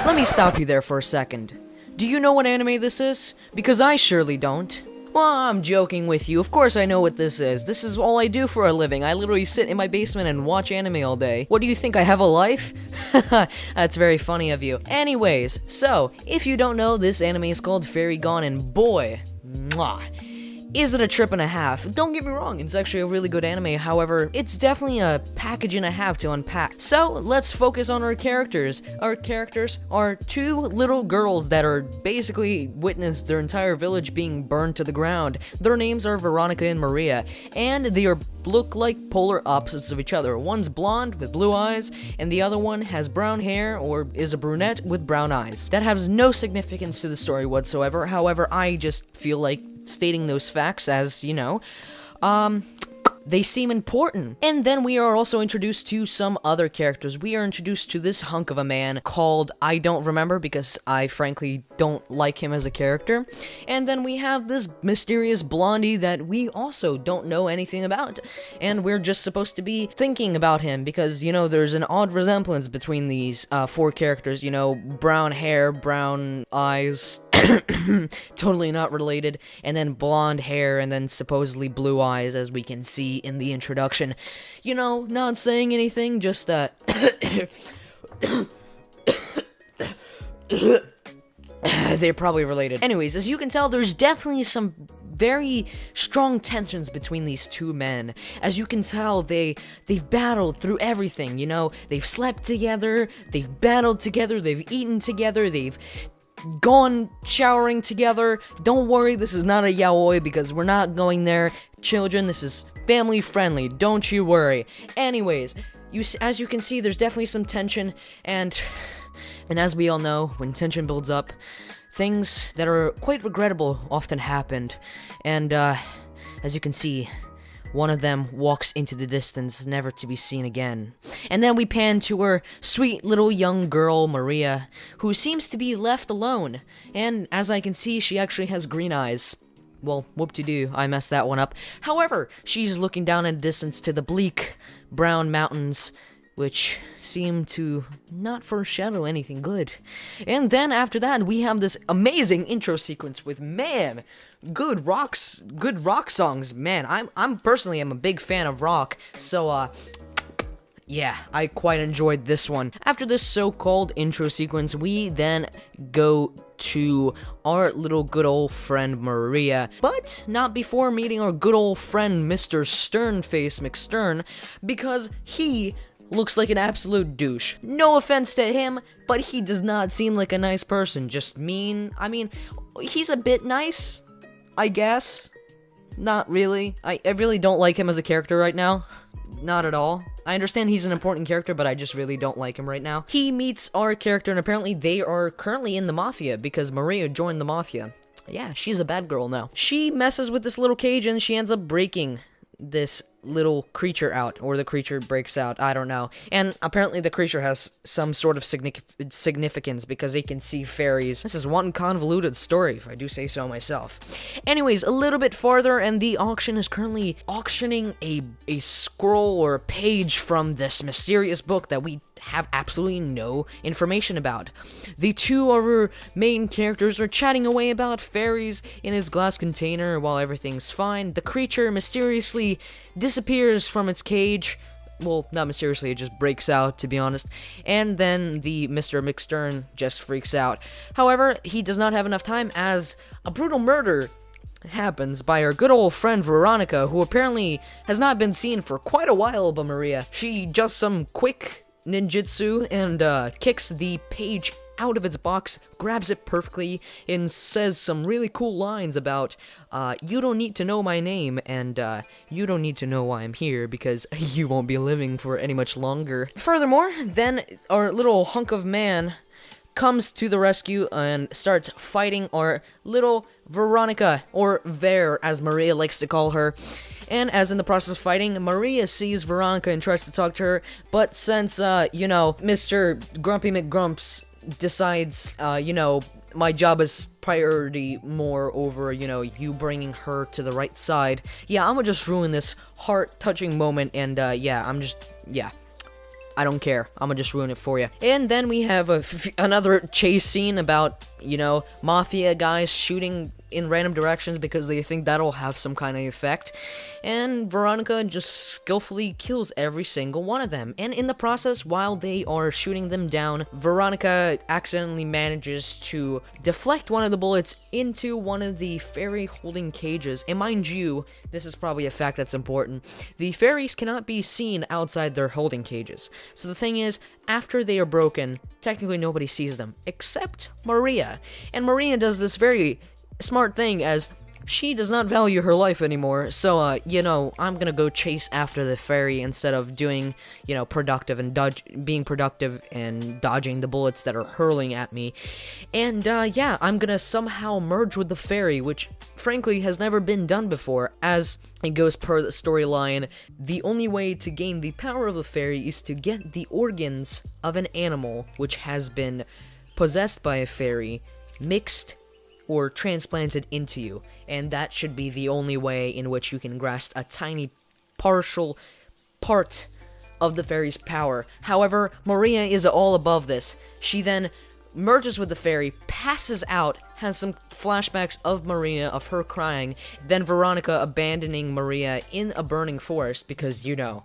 Let me stop you there for a second. Do you know what anime this is? Because I surely don't. Well, I'm joking with you. Of course I know what this is. This is all I do for a living. I literally sit in my basement and watch anime all day. What do you think, I have a life? That's very funny of you. Anyways, so, if you don't know, this anime is called Fairy Gone, and boy, mwah, is it a trip and a half? Don't get me wrong, it's actually a really good anime, however, it's definitely a package and a half to unpack. So, let's focus on our characters. Our characters are two little girls that are basically witnessed their entire village being burned to the ground. Their names are Veronica and Maria, and they look like polar opposites of each other. One's blonde with blue eyes, and the other one has brown hair or is a brunette with brown eyes. That has no significance to the story whatsoever, however, I just feel like stating those facts as, you know, they seem important. And then we are also introduced to some other characters. We are introduced to this hunk of a man called I don't remember because I frankly don't like him as a character. And then we have this mysterious blondie that we also don't know anything about. And we're just supposed to be thinking about him because, you know, there's an odd resemblance between these four characters. You know, brown hair, brown eyes, totally not related, and then blonde hair, and then supposedly blue eyes, as we can see in the introduction. You know, not saying anything, just, they're probably related. Anyways, as you can tell, there's definitely some very strong tensions between these two men. As you can tell, they've battled through everything, you know? They've slept together, they've battled together, they've eaten together, they've gone showering together. Don't worry, this is not a yaoi because we're not going there. Children, this is family friendly, don't you worry. Anyways, as you can see, there's definitely some tension, and as we all know, when tension builds up, things that are quite regrettable often happened. And as you can see, one of them walks into the distance, never to be seen again. And then we pan to her sweet little young girl, Maria, who seems to be left alone. And as I can see, she actually has green eyes. Well, whoop-de-doo, I messed that one up. However, she's looking down in the distance to the bleak brown mountains, which seem to not foreshadow anything good. And then after that, we have this amazing intro sequence with, man, good rock songs. Man, I'm personally am a big fan of rock, so yeah, I quite enjoyed this one. After this so-called intro sequence, we then go to our little good old friend Maria, but not before meeting our good old friend Mr. Sternface McStern, because he looks like an absolute douche. No offense to him, but he does not seem like a nice person, just mean. I mean, he's a bit nice, I guess. Not really. I really don't like him as a character right now. Not at all. I understand he's an important character, but I just really don't like him right now. He meets our character, and apparently they are currently in the Mafia, because Maria joined the Mafia. Yeah, she's a bad girl now. She messes with this little cage, and she ends up breaking this little creature out, or the creature breaks out, I don't know. And apparently the creature has some sort of significance because they can see fairies. This is one convoluted story, if I do say so myself. Anyways, a little bit farther, and the auction is currently auctioning a scroll or a page from this mysterious book that we have absolutely no information about. The two of our main characters are chatting away about fairies in its glass container while everything's fine. The creature mysteriously disappears from its cage. Well, not mysteriously, it just breaks out, to be honest. And then the Mr. McStern just freaks out. However, he does not have enough time as a brutal murder happens by our good old friend Veronica, who apparently has not been seen for quite a while by Maria. She does some quick ninjutsu and kicks the page out of its box, grabs it perfectly, and says some really cool lines about, you don't need to know my name, and you don't need to know why I'm here, because you won't be living for any much longer. Furthermore, then our little hunk of man comes to the rescue and starts fighting our little Veronica, or Vare, as Maria likes to call her. And as in the process of fighting, Maria sees Veronica and tries to talk to her, but since, you know, Mr. Grumpy McGrumps decides, you know, my job is priority more over, you know, you bringing her to the right side, yeah, I'm gonna just ruin this heart-touching moment, and, yeah, I don't care. I'm gonna just ruin it for you. And then we have another chase scene about, you know, mafia guys shooting in random directions because they think that'll have some kind of effect. And Veronica just skillfully kills every single one of them. And in the process, while they are shooting them down, Veronica accidentally manages to deflect one of the bullets into one of the fairy holding cages. And mind you, this is probably a fact that's important. The fairies cannot be seen outside their holding cages. So the thing is, after they are broken, technically nobody sees them, except Maria. And Maria does this very smart thing, as she does not value her life anymore, so, you know, I'm gonna go chase after the fairy instead of doing, you know, being productive and dodging the bullets that are hurling at me. And, yeah, I'm gonna somehow merge with the fairy, which, frankly, has never been done before, as it goes per the storyline. The only way to gain the power of the fairy is to get the organs of an animal which has been possessed by a fairy, mixed or transplanted into you, and that should be the only way in which you can grasp a tiny partial part of the fairy's power. However, Maria is all above this. She then merges with the fairy, passes out, has some flashbacks of Maria, of her crying, then Veronica abandoning Maria in a burning forest because, you know,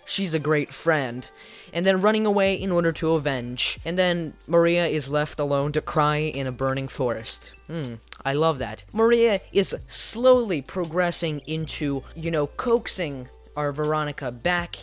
she's a great friend, and then running away in order to avenge, and then Maria is left alone to cry in a burning forest. I love that. Maria is slowly progressing into, you know, coaxing our Veronica back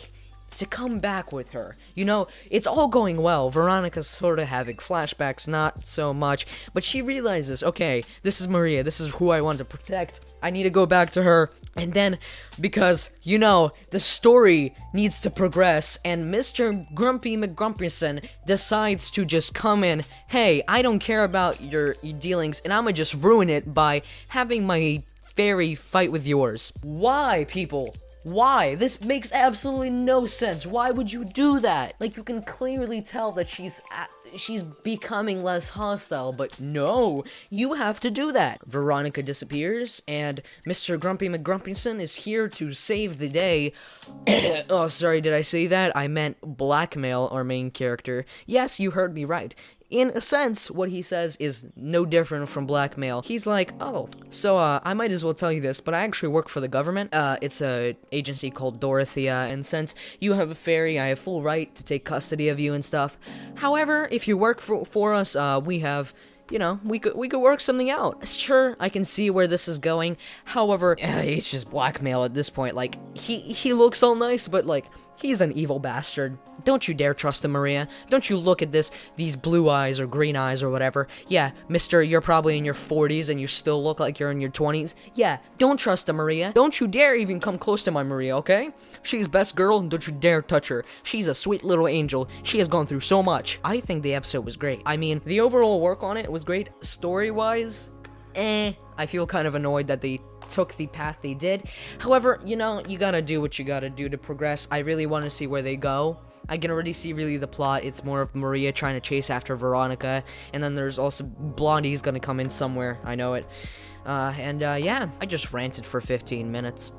to come back with her. You know, it's all going well. Veronica's sort of having flashbacks, not so much, but she realizes, okay, this is Maria, this is who I want to protect, I need to go back to her. And then, because, you know, the story needs to progress, and Mr. Grumpy McGrumpyson decides to just come in, hey, I don't care about your dealings, and I'ma just ruin it by having my fairy fight with yours. Why, people? Why? This makes absolutely no sense. Why would you do that? Like, you can clearly tell that she's becoming less hostile, but no, you have to do that. Veronica disappears, and Mr. Grumpy McGrumpyson is here to save the day. Oh, sorry, did I say that? I meant blackmail our main character. Yes, you heard me right. In a sense, what he says is no different from blackmail. He's like, oh, so, I might as well tell you this, but I actually work for the government. It's a agency called Dorothea, and since you have a fairy, I have full right to take custody of you and stuff. However, if you work for us, we have, you know, we could work something out. Sure, I can see where this is going. However, it's just blackmail at this point. Like, he looks all nice, but, like, he's an evil bastard. Don't you dare trust him, Maria. Don't you look at these blue eyes or green eyes or whatever. Yeah, mister, you're probably in your 40s and you still look like you're in your 20s. Yeah, don't trust him, Maria. Don't you dare even come close to my Maria, okay? She's best girl, and don't you dare touch her. She's a sweet little angel. She has gone through so much. I think the episode was great. I mean, the overall work on it was great. Story-wise, I feel kind of annoyed that they took the path they did. However, you know, you gotta do what you gotta do to progress. I really want to see where they go. I can already see really the plot. It's more of Maria trying to chase after Veronica, and then there's also Blondie's gonna come in somewhere. I know it. Yeah, I just ranted for 15 minutes.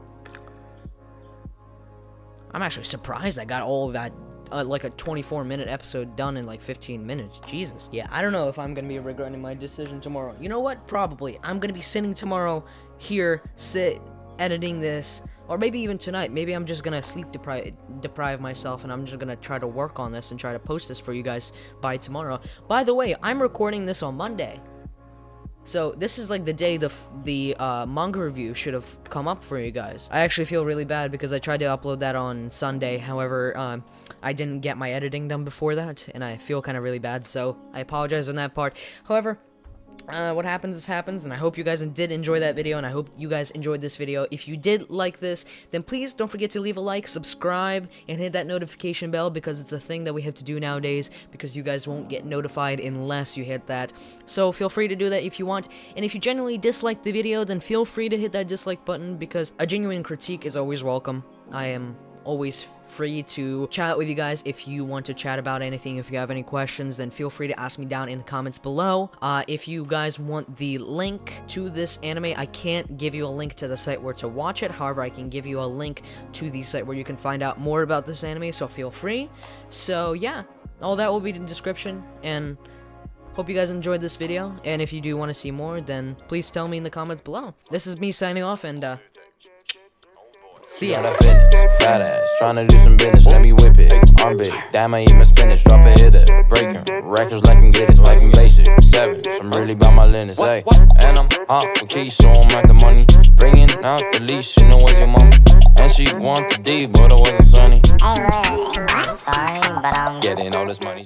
I'm actually surprised I got all of that, like a 24-minute episode done in like 15 minutes. Jesus. Yeah, I don't know if I'm gonna be regretting my decision tomorrow. You know what? Probably. I'm gonna be sitting tomorrow here, editing this, or maybe even tonight. Maybe I'm just gonna sleep deprive myself, and I'm just gonna try to work on this and try to post this for you guys by tomorrow. By the way, I'm recording this on Monday, so this is like the day the manga review should have come up for you guys. I actually feel really bad because I tried to upload that on Sunday. However, I didn't get my editing done before that, and I feel kind of really bad, so I apologize on that part. However, what happens happens, and I hope you guys did enjoy that video, and I hope you guys enjoyed this video. If you did like this, then please don't forget to leave a like, subscribe, and hit that notification bell, because it's a thing that we have to do nowadays, because you guys won't get notified unless you hit that. So feel free to do that if you want, and if you genuinely dislike the video, then feel free to hit that dislike button, because a genuine critique is always welcome. I am always free to chat with you guys. If you want to chat about anything, if you have any questions, then feel free to ask me down in the comments below. If you guys want the link to this anime, I can't give you a link to the site where to watch it. However, I can give you a link to the site where you can find out more about this anime, so feel free. So yeah, all that will be in the description, and hope you guys enjoyed this video. And if you do want to see more, then please tell me in the comments below. This is me signing off, and see ya. Fat ass, tryna do some business, let me whip it. Arm big, damn I eat my spinach, drop a hitter. Breaking records like I'm get it, like I'm basic. 7, so I'm really about my linens, hey. And I'm hot for keys, so I'm at the money. Bringing out the leash, you know where's your mommy. And she want the D, but it wasn't sunny. I'm sorry, but I'm getting all this money.